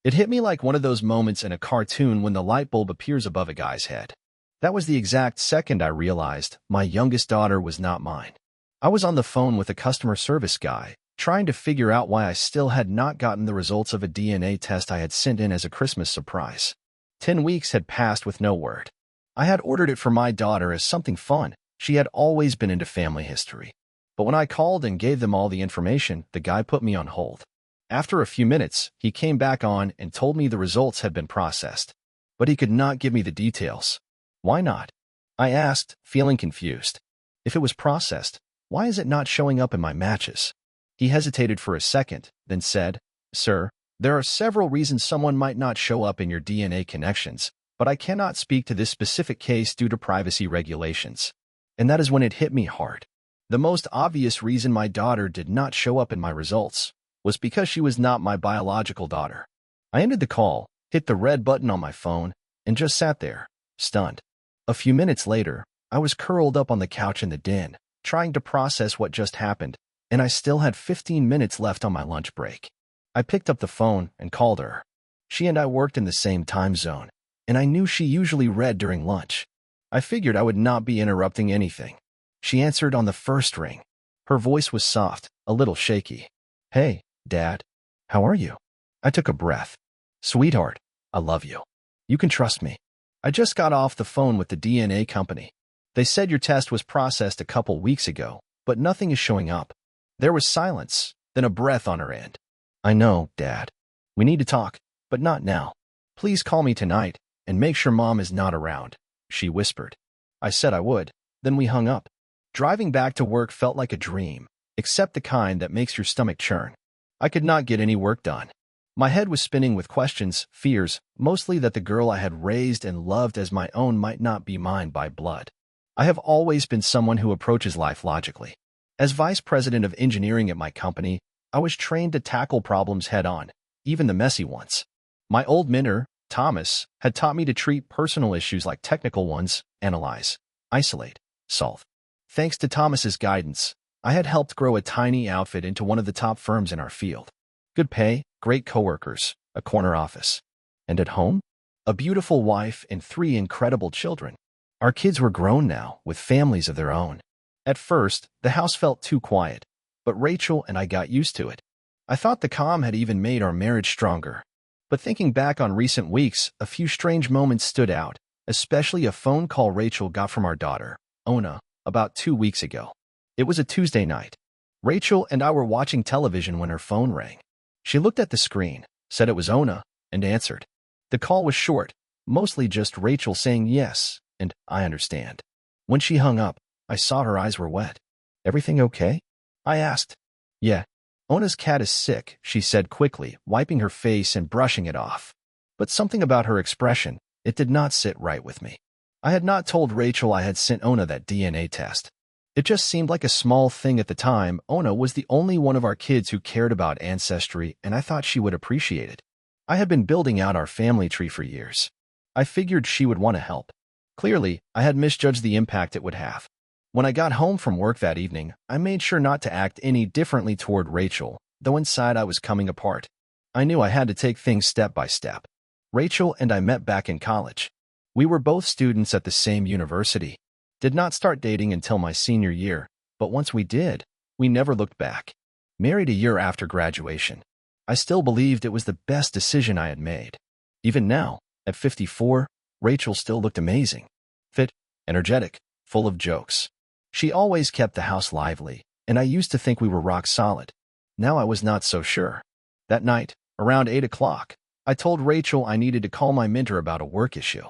It hit me like one of those moments in a cartoon when the light bulb appears above a guy's head. That was the exact second I realized my youngest daughter was not mine. I was on the phone with a customer service guy, trying to figure out why I still had not gotten the results of a DNA test I had sent in as a Christmas surprise. 10 weeks had passed with no word. I had ordered it for my daughter as something fun. She had always been into family history. But when I called and gave them all the information, the guy put me on hold. After a few minutes, he came back on and told me the results had been processed. But he could not give me the details. Why not? I asked, feeling confused. If it was processed, why is it not showing up in my matches? He hesitated for a second, then said, "Sir, there are several reasons someone might not show up in your DNA connections, but I cannot speak to this specific case due to privacy regulations." And that is when it hit me hard. The most obvious reason my daughter did not show up in my results was because she was not my biological daughter. I ended the call, hit the red button on my phone, and just sat there, stunned. A few minutes later, I was curled up on the couch in the den, trying to process what just happened, and I still had 15 minutes left on my lunch break. I picked up the phone and called her. She and I worked in the same time zone, and I knew she usually read during lunch. I figured I would not be interrupting anything. She answered on the first ring. Her voice was soft, a little shaky. "Hey, Dad. How are you?" I took a breath. "Sweetheart, I love you. You can trust me. I just got off the phone with the DNA company. They said your test was processed a couple weeks ago, but nothing is showing up." There was silence, then a breath on her end. "I know, Dad. We need to talk, but not now. Please call me tonight and make sure Mom is not around," she whispered. I said I would, then we hung up. Driving back to work felt like a dream, except the kind that makes your stomach churn. I could not get any work done. My head was spinning with questions, fears, mostly that the girl I had raised and loved as my own might not be mine by blood. I have always been someone who approaches life logically. As vice president of engineering at my company, I was trained to tackle problems head-on, even the messy ones. My old mentor, Thomas, had taught me to treat personal issues like technical ones, analyze, isolate, solve. Thanks to Thomas's guidance, I had helped grow a tiny outfit into one of the top firms in our field. Good pay, great coworkers, a corner office. And at home? A beautiful wife and 3 incredible children. Our kids were grown now, with families of their own. At first, the house felt too quiet, but Rachel and I got used to it. I thought the calm had even made our marriage stronger. But thinking back on recent weeks, a few strange moments stood out, especially a phone call Rachel got from our daughter, Ona, about 2 weeks ago. It was a Tuesday night. Rachel and I were watching television when her phone rang. She looked at the screen, said it was Ona, and answered. The call was short, mostly just Rachel saying yes, and I understand. When she hung up, I saw her eyes were wet. "Everything okay?" I asked. "Yeah. Ona's cat is sick," she said quickly, wiping her face and brushing it off. But something about her expression, it did not sit right with me. I had not told Rachel I had sent Ona that DNA test. It just seemed like a small thing at the time. Ona was the only one of our kids who cared about ancestry, and I thought she would appreciate it. I had been building out our family tree for years. I figured she would want to help. Clearly, I had misjudged the impact it would have. When I got home from work that evening, I made sure not to act any differently toward Rachel, though inside I was coming apart. I knew I had to take things step by step. Rachel and I met back in college. We were both students at the same university. Did not start dating until my senior year, but once we did, we never looked back. Married a year after graduation. I still believed it was the best decision I had made. Even now, at 54, Rachel still looked amazing. Fit, energetic, full of jokes. She always kept the house lively, and I used to think we were rock solid. Now I was not so sure. That night, around 8 o'clock, I told Rachel I needed to call my mentor about a work issue.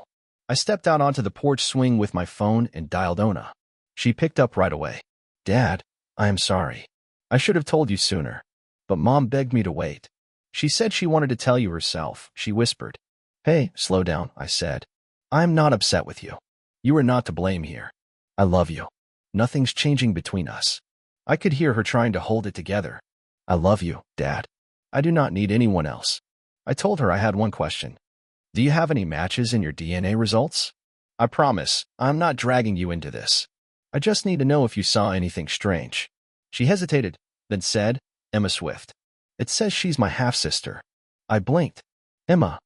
I stepped out onto the porch swing with my phone and dialed Ona. She picked up right away. "Dad, I am sorry. I should have told you sooner. But Mom begged me to wait. She said she wanted to tell you herself," she whispered. "Hey, slow down," I said. "I am not upset with you. You are not to blame here. I love you. Nothing's changing between us." I could hear her trying to hold it together. "I love you, Dad. I do not need anyone else." I told her I had one question. "Do you have any matches in your DNA results? I promise, I'm not dragging you into this. I just need to know if you saw anything strange." She hesitated, then said, "Emma Swift. It says she's my half-sister." I blinked. Emma,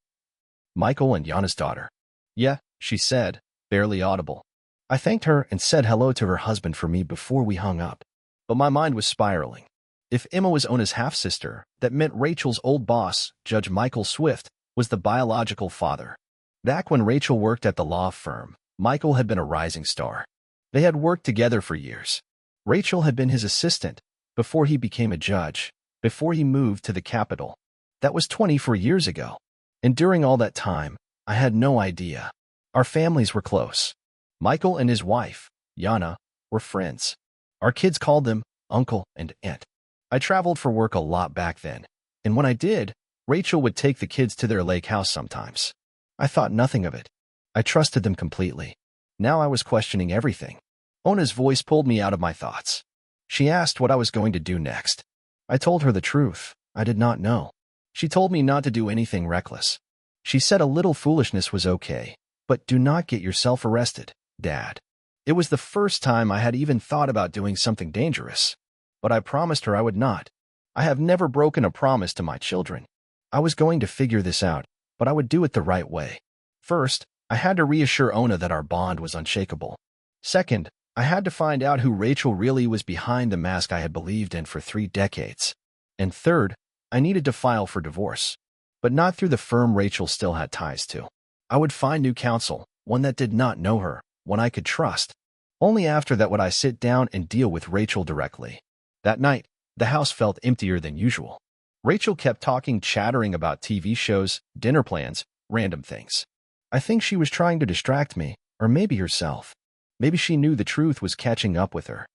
Michael and Yana's daughter. Yeah, she said, barely audible. I thanked her and said hello to her husband for me before we hung up. But my mind was spiraling. If Emma was Ona's half-sister, that meant Rachel's old boss, Judge Michael Swift, was the biological father. Back when Rachel worked at the law firm, Michael had been a rising star. They had worked together for years. Rachel had been his assistant before he became a judge, before he moved to the Capitol. That was 24 years ago. And during all that time, I had no idea. Our families were close. Michael and his wife, Yana, were friends. Our kids called them Uncle and Aunt. I traveled for work a lot back then, and when I did, Rachel would take the kids to their lake house sometimes. I thought nothing of it. I trusted them completely. Now I was questioning everything. Ona's voice pulled me out of my thoughts. She asked what I was going to do next. I told her the truth. I did not know. She told me not to do anything reckless. She said a little foolishness was okay, but do not get yourself arrested, Dad. It was the first time I had even thought about doing something dangerous. But I promised her I would not. I have never broken a promise to my children. I was going to figure this out, but I would do it the right way. First, I had to reassure Ona that our bond was unshakable. Second, I had to find out who Rachel really was behind the mask I had believed in for 3 decades. And third, I needed to file for divorce. But not through the firm Rachel still had ties to. I would find new counsel, one that did not know her, one I could trust. Only after that would I sit down and deal with Rachel directly. That night, the house felt emptier than usual. Rachel kept talking, chattering about TV shows, dinner plans, random things. I think she was trying to distract me, or maybe herself. Maybe she knew the truth was catching up with her.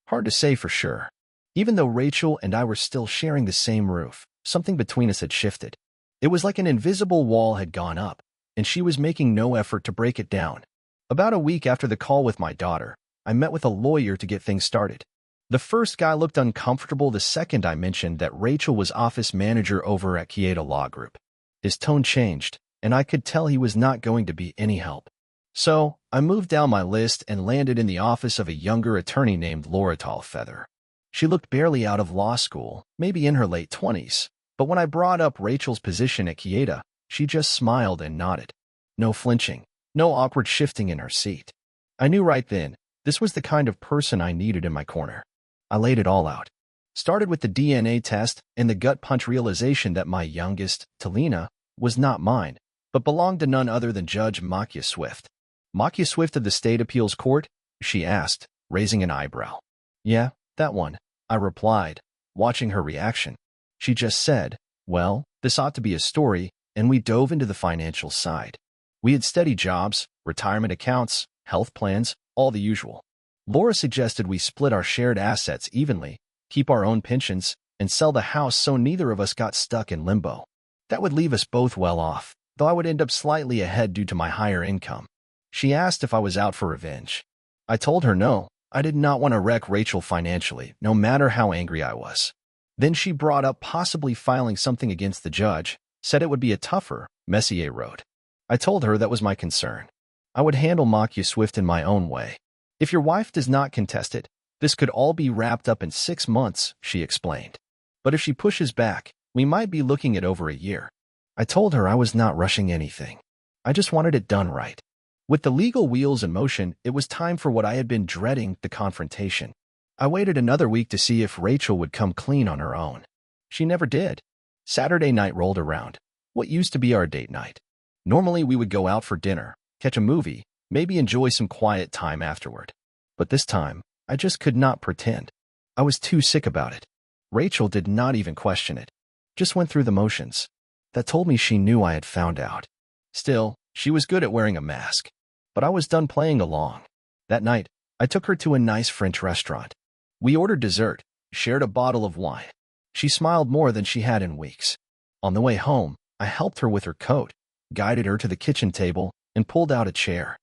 Hard to say for sure. Even though Rachel and I were still sharing the same roof, something between us had shifted. It was like an invisible wall had gone up, and she was making no effort to break it down. About a week after the call with my daughter, I met with a lawyer to get things started. The first guy looked uncomfortable the second I mentioned that Rachel was office manager over at Kieta Law Group. His tone changed, and I could tell he was not going to be any help. So, I moved down my list and landed in the office of a younger attorney named Laura Tallfeather. She looked barely out of law school, maybe in her late 20s, but when I brought up Rachel's position at Kieta, she just smiled and nodded. No flinching, no awkward shifting in her seat. I knew right then, this was the kind of person I needed in my corner. I laid it all out. Started with the DNA test and the gut punch realization that my youngest, Talina, was not mine, but belonged to none other than Judge Makia Swift. Makia Swift of the State Appeals Court? She asked, raising an eyebrow. Yeah, that one, I replied, watching her reaction. She just said, well, this ought to be a story, and we dove into the financial side. We had steady jobs, retirement accounts, health plans, all the usual. Laura suggested we split our shared assets evenly, keep our own pensions, and sell the house so neither of us got stuck in limbo. That would leave us both well off, though I would end up slightly ahead due to my higher income. She asked if I was out for revenge. I told her no, I did not want to wreck Rachel financially, no matter how angry I was. Then she brought up possibly filing something against the judge, said it would be a tougher, messier road. I told her that was my concern. I would handle Makia Swift in my own way. If your wife does not contest it, this could all be wrapped up in 6 months, she explained. But if she pushes back, we might be looking at over a year. I told her I was not rushing anything. I just wanted it done right. With the legal wheels in motion, it was time for what I had been dreading, the confrontation. I waited another week to see if Rachel would come clean on her own. She never did. Saturday night rolled around, what used to be our date night. Normally we would go out for dinner, catch a movie, maybe enjoy some quiet time afterward. But this time, I just could not pretend. I was too sick about it. Rachel did not even question it. Just went through the motions. That told me she knew I had found out. Still, she was good at wearing a mask. But I was done playing along. That night, I took her to a nice French restaurant. We ordered dessert, shared a bottle of wine. She smiled more than she had in weeks. On the way home, I helped her with her coat, guided her to the kitchen table, and pulled out a chair.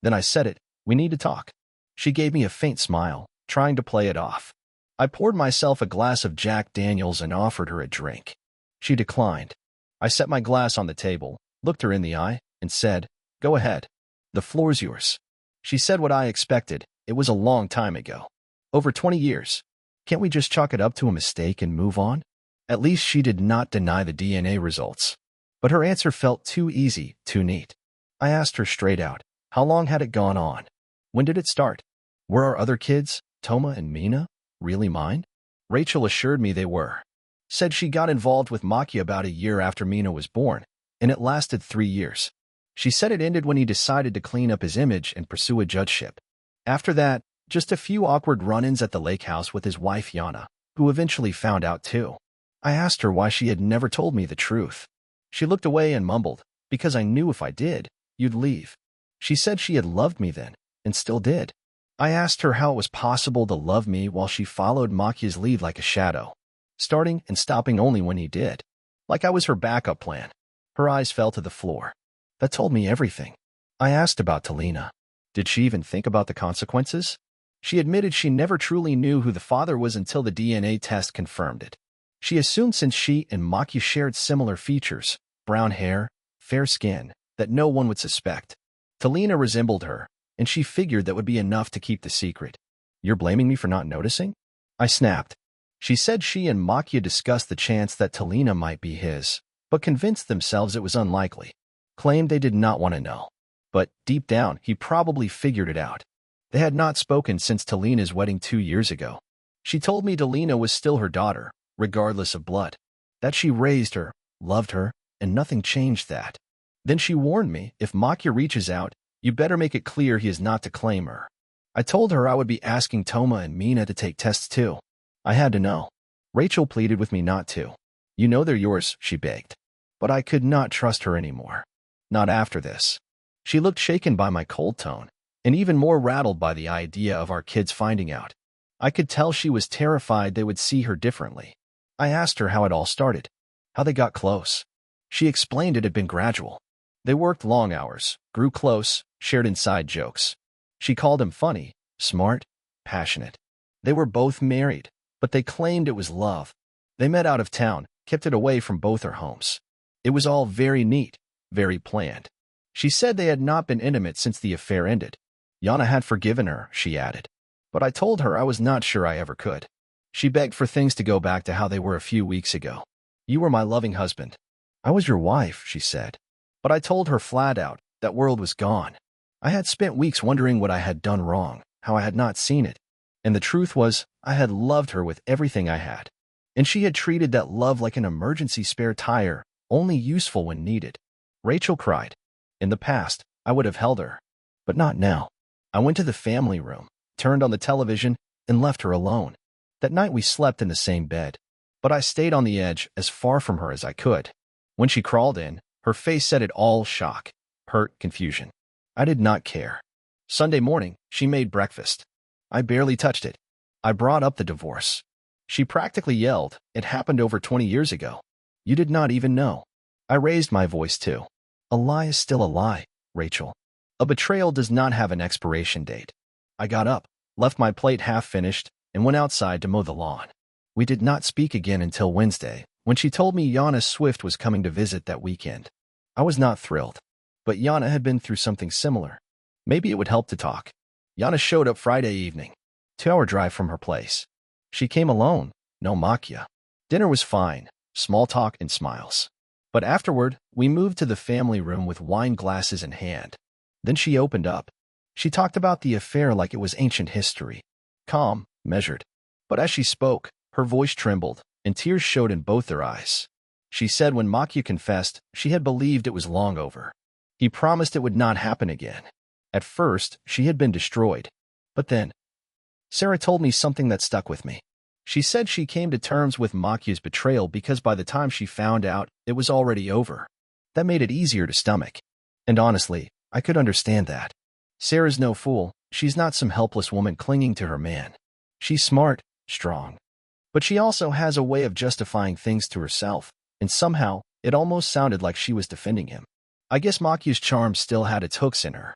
Then I said it, we need to talk. She gave me a faint smile, trying to play it off. I poured myself a glass of Jack Daniels and offered her a drink. She declined. I set my glass on the table, looked her in the eye, and said, go ahead. The floor's yours. She said what I expected. It was a long time ago. Over 20 years. Can't we just chalk it up to a mistake and move on? At least she did not deny the DNA results. But her answer felt too easy, too neat. I asked her straight out, how long had it gone on? When did it start? Were our other kids, Toma and Mina, really mine? Rachel assured me they were. Said she got involved with Maki about a year after Mina was born, and it lasted 3 years. She said it ended when he decided to clean up his image and pursue a judgeship. After that, just a few awkward run-ins at the lake house with his wife Yana, who eventually found out too. I asked her why she had never told me the truth. She looked away and mumbled, because I knew if I did, you'd leave. She said she had loved me then, and still did. I asked her how it was possible to love me while she followed Makia's lead like a shadow, starting and stopping only when he did, like I was her backup plan. Her eyes fell to the floor. That told me everything. I asked about Talina. Did she even think about the consequences? She admitted she never truly knew who the father was until the DNA test confirmed it. She assumed since she and Maki shared similar features, brown hair, fair skin, that no one would suspect. Talina resembled her, and she figured that would be enough to keep the secret. You're blaming me for not noticing? I snapped. She said she and Makia discussed the chance that Talina might be his, but convinced themselves it was unlikely. Claimed they did not want to know. But deep down, he probably figured it out. They had not spoken since Talina's wedding 2 years ago. She told me Talina was still her daughter, regardless of blood. That she raised her, loved her, and nothing changed that. Then she warned me, if Makia reaches out, you better make it clear he is not to claim her. I told her I would be asking Toma and Mina to take tests too. I had to know. Rachel pleaded with me not to. You know they're yours, she begged. But I could not trust her anymore. Not after this. She looked shaken by my cold tone, and even more rattled by the idea of our kids finding out. I could tell she was terrified they would see her differently. I asked her how it all started, how they got close. She explained it had been gradual. They worked long hours, grew close, shared inside jokes. She called him funny, smart, passionate. They were both married, but they claimed it was love. They met out of town, kept it away from both their homes. It was all very neat, very planned. She said they had not been intimate since the affair ended. Yana had forgiven her, she added. But I told her I was not sure I ever could. She begged for things to go back to how they were a few weeks ago. You were my loving husband. I was your wife, she said. But I told her flat out, that world was gone. I had spent weeks wondering what I had done wrong, how I had not seen it. And the truth was, I had loved her with everything I had. And she had treated that love like an emergency spare tire, only useful when needed. Rachel cried. In the past, I would have held her. But not now. I went to the family room, turned on the television, and left her alone. That night we slept in the same bed. But I stayed on the edge, as far from her as I could. When she crawled in, her face said it all: shock, hurt, confusion. I did not care. Sunday morning, she made breakfast. I barely touched it. I brought up the divorce. She practically yelled, it happened over 20 years ago. You did not even know. I raised my voice too. A lie is still a lie, Rachel. A betrayal does not have an expiration date. I got up, left my plate half finished, and went outside to mow the lawn. We did not speak again until Wednesday, when she told me Yana Swift was coming to visit that weekend. I was not thrilled. But Yana had been through something similar. Maybe it would help to talk. Yana showed up Friday evening, 2-hour drive from her place. She came alone, no Makia. Dinner was fine, small talk and smiles. But afterward, we moved to the family room with wine glasses in hand. Then she opened up. She talked about the affair like it was ancient history. Calm, measured. But as she spoke, her voice trembled, and tears showed in both her eyes. She said when Makia confessed, she had believed it was long over. He promised it would not happen again. At first, she had been destroyed. But then, Sarah told me something that stuck with me. She said she came to terms with Makia's betrayal because by the time she found out, it was already over. That made it easier to stomach. And honestly, I could understand that. Sarah's no fool. She's not some helpless woman clinging to her man. She's smart, strong. But she also has a way of justifying things to herself, and somehow, it almost sounded like she was defending him. I guess Makia's charm still had its hooks in her.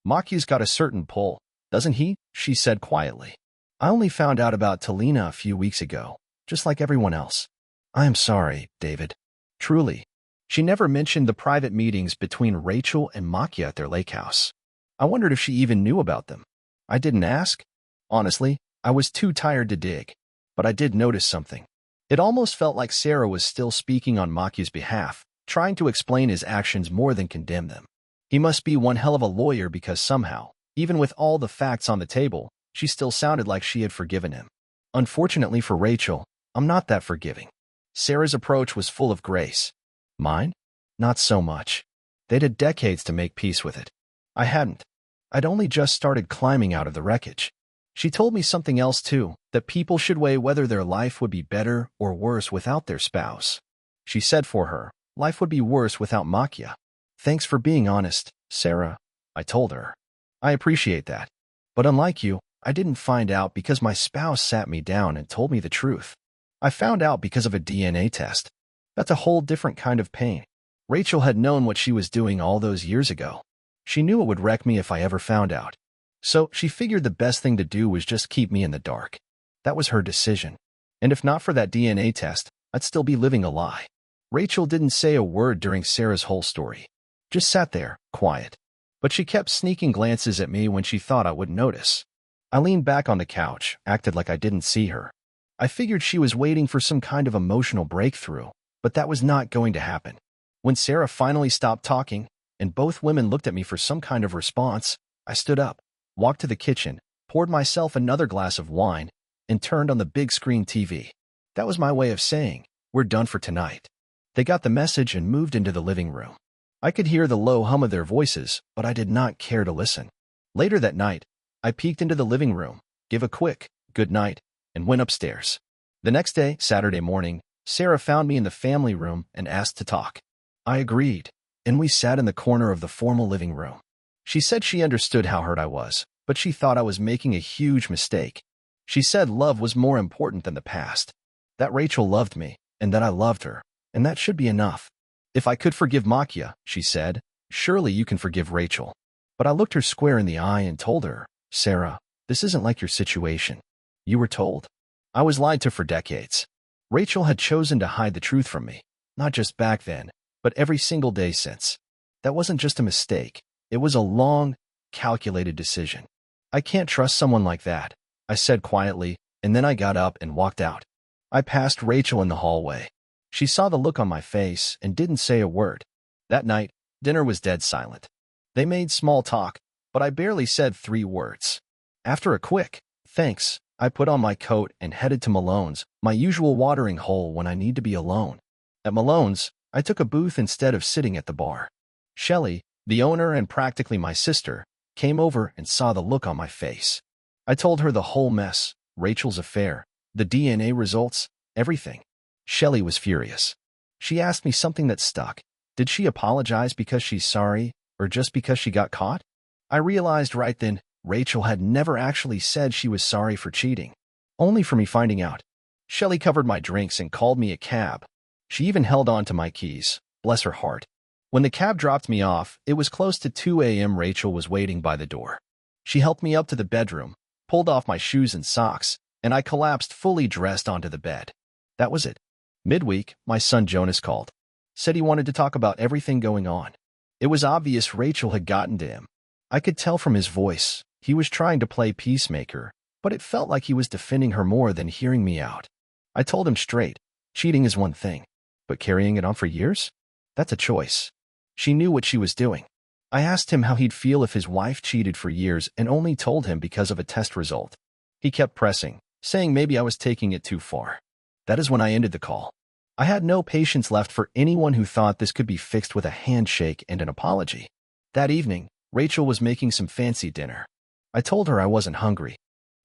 Makia's got a certain pull, doesn't he? She said quietly. I only found out about Talina a few weeks ago, just like everyone else. I am sorry, David. Truly. She never mentioned the private meetings between Rachel and Makia at their lake house. I wondered if she even knew about them. I didn't ask. Honestly, I was too tired to dig. But I did notice something. It almost felt like Sarah was still speaking on Makia's behalf, trying to explain his actions more than condemn them. He must be one hell of a lawyer because somehow, even with all the facts on the table, she still sounded like she had forgiven him. Unfortunately for Rachel, I'm not that forgiving. Sarah's approach was full of grace. Mine? Not so much. They'd had decades to make peace with it. I hadn't. I'd only just started climbing out of the wreckage. She told me something else too, that people should weigh whether their life would be better or worse without their spouse. She said for her, life would be worse without Makia. Thanks for being honest, Sarah, I told her. I appreciate that. But unlike you, I didn't find out because my spouse sat me down and told me the truth. I found out because of a DNA test. That's a whole different kind of pain. Rachel had known what she was doing all those years ago. She knew it would wreck me if I ever found out. So she figured the best thing to do was just keep me in the dark. That was her decision. And if not for that DNA test, I'd still be living a lie. Rachel didn't say a word during Sarah's whole story. Just sat there, quiet. But she kept sneaking glances at me when she thought I wouldn't notice. I leaned back on the couch, acted like I didn't see her. I figured she was waiting for some kind of emotional breakthrough, but that was not going to happen. When Sarah finally stopped talking, and both women looked at me for some kind of response, I stood up, walked to the kitchen, poured myself another glass of wine, and turned on the big screen TV. That was my way of saying, we're done for tonight. They got the message and moved into the living room. I could hear the low hum of their voices, but I did not care to listen. Later that night, I peeked into the living room, gave a quick good night, and went upstairs. The next day, Saturday morning, Sarah found me in the family room and asked to talk. I agreed, and we sat in the corner of the formal living room. She said she understood how hurt I was, but she thought I was making a huge mistake. She said love was more important than the past, that Rachel loved me, and that I loved her, and that should be enough. If I could forgive Makia, she said, surely you can forgive Rachel. But I looked her square in the eye and told her, Sarah, this isn't like your situation. You were told. I was lied to for decades. Rachel had chosen to hide the truth from me, not just back then, but every single day since. That wasn't just a mistake. It was a long, calculated decision. I can't trust someone like that, I said quietly, and then I got up and walked out. I passed Rachel in the hallway. She saw the look on my face and didn't say a word. That night, dinner was dead silent. They made small talk, but I barely said 3 words. After a quick, thanks, I put on my coat and headed to Malone's, my usual watering hole when I need to be alone. At Malone's, I took a booth instead of sitting at the bar. Shelley, the owner and practically my sister, came over and saw the look on my face. I told her the whole mess, Rachel's affair, the DNA results, everything. Shelley was furious. She asked me something that stuck. Did she apologize because she's sorry, or just because she got caught? I realized right then, Rachel had never actually said she was sorry for cheating. Only for me finding out. Shelley covered my drinks and called me a cab. She even held on to my keys, bless her heart. When the cab dropped me off, it was close to 2 a.m. Rachel was waiting by the door. She helped me up to the bedroom, pulled off my shoes and socks, and I collapsed fully dressed onto the bed. That was it. Midweek, my son Jonas called. Said he wanted to talk about everything going on. It was obvious Rachel had gotten to him. I could tell from his voice. He was trying to play peacemaker, but it felt like he was defending her more than hearing me out. I told him straight, cheating is one thing, but carrying it on for years? That's a choice. She knew what she was doing. I asked him how he'd feel if his wife cheated for years and only told him because of a test result. He kept pressing, saying maybe I was taking it too far. That is when I ended the call. I had no patience left for anyone who thought this could be fixed with a handshake and an apology. That evening, Rachel was making some fancy dinner. I told her I wasn't hungry.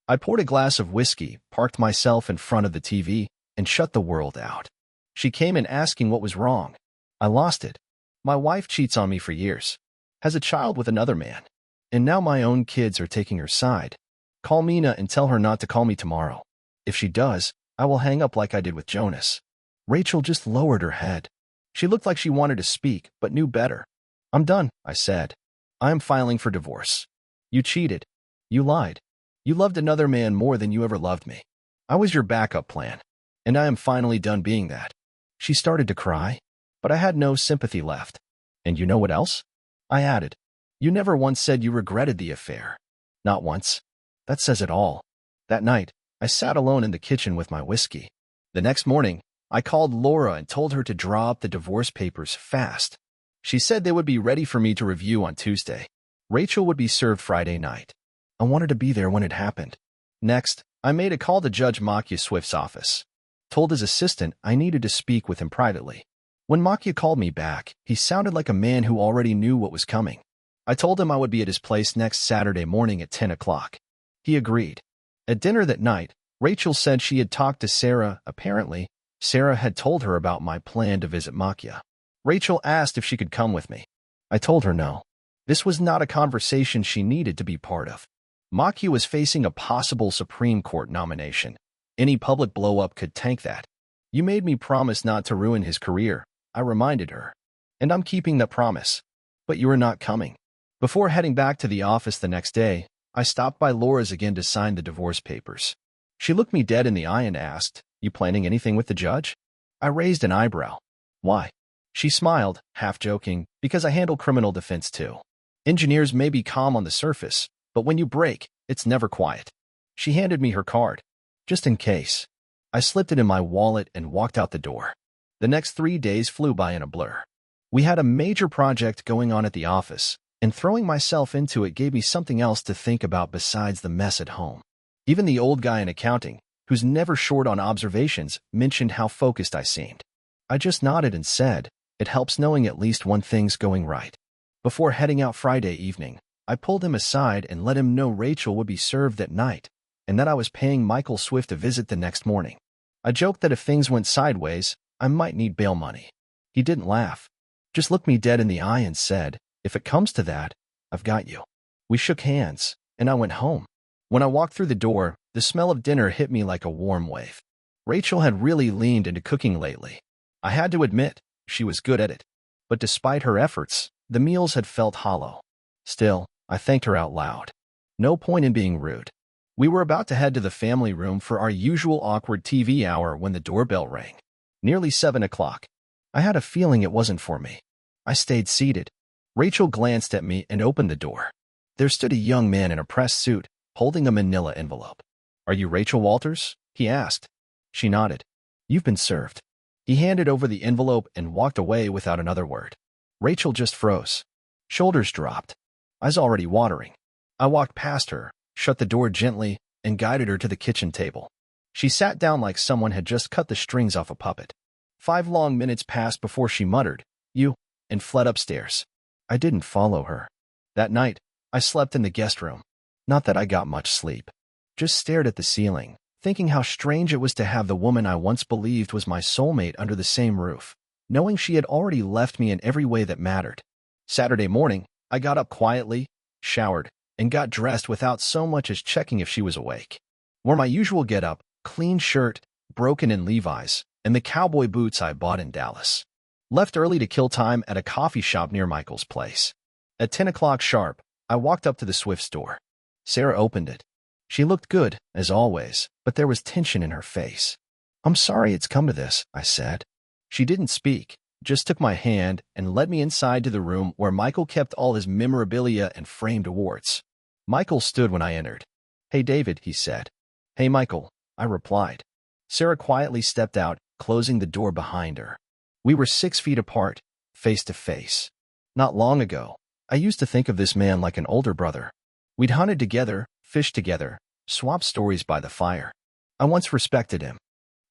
I poured a glass of whiskey, parked myself in front of the TV, and shut the world out. She came in asking what was wrong. I lost it. My wife cheats on me for years, has a child with another man, and now my own kids are taking her side. Call Mina and tell her not to call me tomorrow. If she does, I will hang up like I did with Jonas. Rachel just lowered her head. She looked like she wanted to speak, but knew better. I'm done, I said. I am filing for divorce. You cheated. You lied. You loved another man more than you ever loved me. I was your backup plan, and I am finally done being that. She started to cry, but I had no sympathy left. And you know what else? I added. You never once said you regretted the affair. Not once. That says it all. That night, I sat alone in the kitchen with my whiskey. The next morning, I called Laura and told her to draw up the divorce papers fast. She said they would be ready for me to review on Tuesday. Rachel would be served Friday night. I wanted to be there when it happened. Next, I made a call to Judge Makia Swift's office. Told his assistant I needed to speak with him privately. When Makia called me back, he sounded like a man who already knew what was coming. I told him I would be at his place next Saturday morning at 10 o'clock. He agreed. At dinner that night, Rachel said she had talked to Sarah. Apparently, Sarah had told her about my plan to visit Makia. Rachel asked if she could come with me. I told her no. This was not a conversation she needed to be part of. Makia was facing a possible Supreme Court nomination. Any public blow-up could tank that. You made me promise not to ruin his career, I reminded her. And I'm keeping that promise. But you are not coming. Before heading back to the office the next day, I stopped by Laura's again to sign the divorce papers. She looked me dead in the eye and asked, "You planning anything with the judge?" I raised an eyebrow. Why? She smiled, half joking, because I handle criminal defense too. Engineers may be calm on the surface, but when you break, it's never quiet. She handed me her card. Just in case. I slipped it in my wallet and walked out the door. The next 3 days flew by in a blur. We had a major project going on at the office, and throwing myself into it gave me something else to think about besides the mess at home. Even the old guy in accounting, who's never short on observations, mentioned how focused I seemed. I just nodded and said, "It helps knowing at least one thing's going right." Before heading out Friday evening, I pulled him aside and let him know Rachel would be served that night, and that I was paying Michael Swift a visit the next morning. I joked that if things went sideways, I might need bail money. He didn't laugh, just looked me dead in the eye and said, "If it comes to that, I've got you." We shook hands, and I went home. When I walked through the door, the smell of dinner hit me like a warm wave. Rachel had really leaned into cooking lately. I had to admit, she was good at it. But despite her efforts, the meals had felt hollow. Still, I thanked her out loud. No point in being rude. We were about to head to the family room for our usual awkward TV hour when the doorbell rang. Nearly 7 o'clock. I had a feeling it wasn't for me. I stayed seated. Rachel glanced at me and opened the door. There stood a young man in a pressed suit, holding a manila envelope. "Are you Rachel Walters?" he asked. She nodded. "You've been served." He handed over the envelope and walked away without another word. Rachel just froze. Shoulders dropped. Eyes already watering. I walked past her, shut the door gently, and guided her to the kitchen table. She sat down like someone had just cut the strings off a puppet. 5 long minutes passed before she muttered, "You," and fled upstairs. I didn't follow her. That night, I slept in the guest room. Not that I got much sleep. Just stared at the ceiling, thinking how strange it was to have the woman I once believed was my soulmate under the same roof, knowing she had already left me in every way that mattered. Saturday morning, I got up quietly, showered, and got dressed without so much as checking if she was awake. Wore my usual get-up, clean shirt, broken-in Levi's, and the cowboy boots I bought in Dallas. Left early to kill time at a coffee shop near Michael's place. At 10 o'clock sharp, I walked up to the Swift store. Sarah opened it. She looked good, as always, but there was tension in her face. "I'm sorry it's come to this," I said. She didn't speak, just took my hand and led me inside to the room where Michael kept all his memorabilia and framed awards. Michael stood when I entered. "Hey, David," he said. "Hey, Michael," I replied. Sarah quietly stepped out, closing the door behind her. We were 6 feet apart, face to face. Not long ago, I used to think of this man like an older brother. We'd hunted together, fished together, swapped stories by the fire. I once respected him,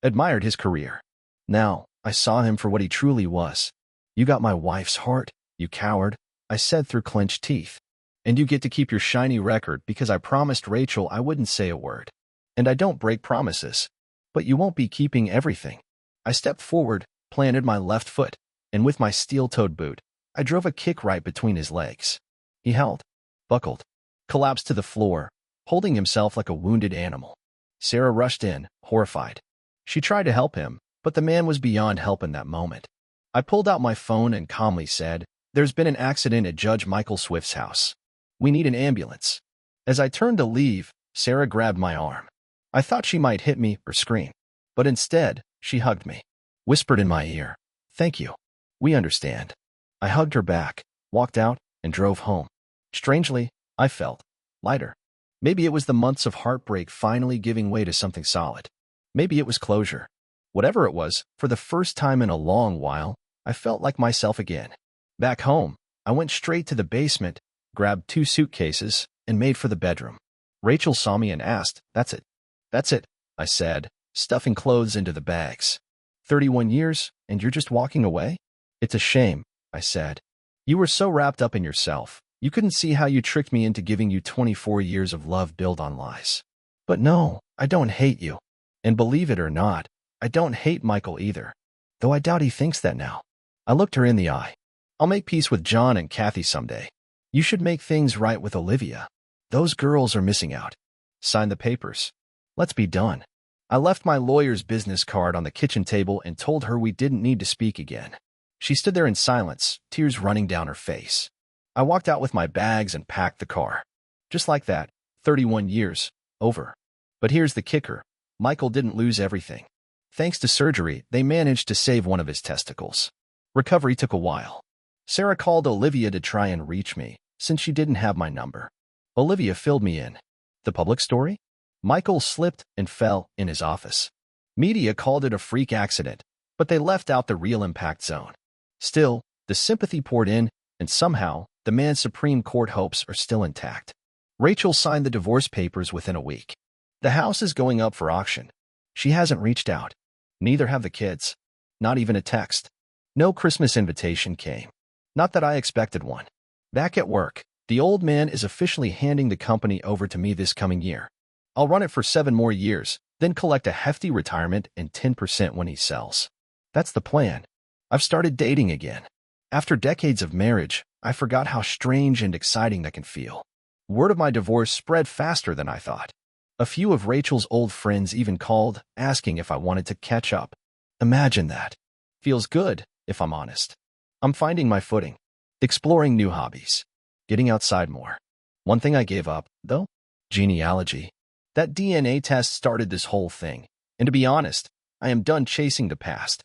admired his career. Now, I saw him for what he truly was. "You got my wife's heart, you coward," I said through clenched teeth. "And you get to keep your shiny record because I promised Rachel I wouldn't say a word. And I don't break promises. But you won't be keeping everything." I stepped forward, planted my left foot, and with my steel-toed boot, I drove a kick right between his legs. He held, buckled, collapsed to the floor, holding himself like a wounded animal. Sarah rushed in, horrified. She tried to help him, but the man was beyond help in that moment. I pulled out my phone and calmly said, "There's been an accident at Judge Michael Swift's house. We need an ambulance." As I turned to leave, Sarah grabbed my arm. I thought she might hit me or scream, but instead, she hugged me, whispered in my ear, "Thank you. We understand." I hugged her back, walked out, and drove home. Strangely, I felt lighter. Maybe it was the months of heartbreak finally giving way to something solid. Maybe it was closure. Whatever it was, for the first time in a long while, I felt like myself again. Back home, I went straight to the basement, grabbed 2 suitcases, and made for the bedroom. Rachel saw me and asked, "That's it?" "That's it," I said, stuffing clothes into the bags. 31 years, and you're just walking away? It's a shame, I said. You were so wrapped up in yourself, you couldn't see how you tricked me into giving you 24 years of love built on lies. But no, I don't hate you. And believe it or not, I don't hate Michael either. Though I doubt he thinks that now. I looked her in the eye. I'll make peace with John and Kathy someday. You should make things right with Olivia. Those girls are missing out. Sign the papers. Let's be done. I left my lawyer's business card on the kitchen table and told her we didn't need to speak again. She stood there in silence, tears running down her face. I walked out with my bags and packed the car. Just like that, 31 years, over. But here's the kicker. Michael didn't lose everything. Thanks to surgery, they managed to save one of his testicles. Recovery took a while. Sarah called Olivia to try and reach me, since she didn't have my number. Olivia filled me in. The public story? Michael slipped and fell in his office. Media called it a freak accident, but they left out the real impact zone. Still, the sympathy poured in, and somehow, the man's Supreme Court hopes are still intact. Rachel signed the divorce papers within a week. The house is going up for auction. She hasn't reached out. Neither have the kids. Not even a text. No Christmas invitation came. Not that I expected one. Back at work, the old man is officially handing the company over to me this coming year. I'll run it for 7 more years, then collect a hefty retirement and 10% when he sells. That's the plan. I've started dating again. After decades of marriage, I forgot how strange and exciting that can feel. Word of my divorce spread faster than I thought. A few of Rachel's old friends even called, asking if I wanted to catch up. Imagine that. Feels good, if I'm honest. I'm finding my footing, exploring new hobbies, getting outside more. One thing I gave up, though? Genealogy. That DNA test started this whole thing, and to be honest, I am done chasing the past.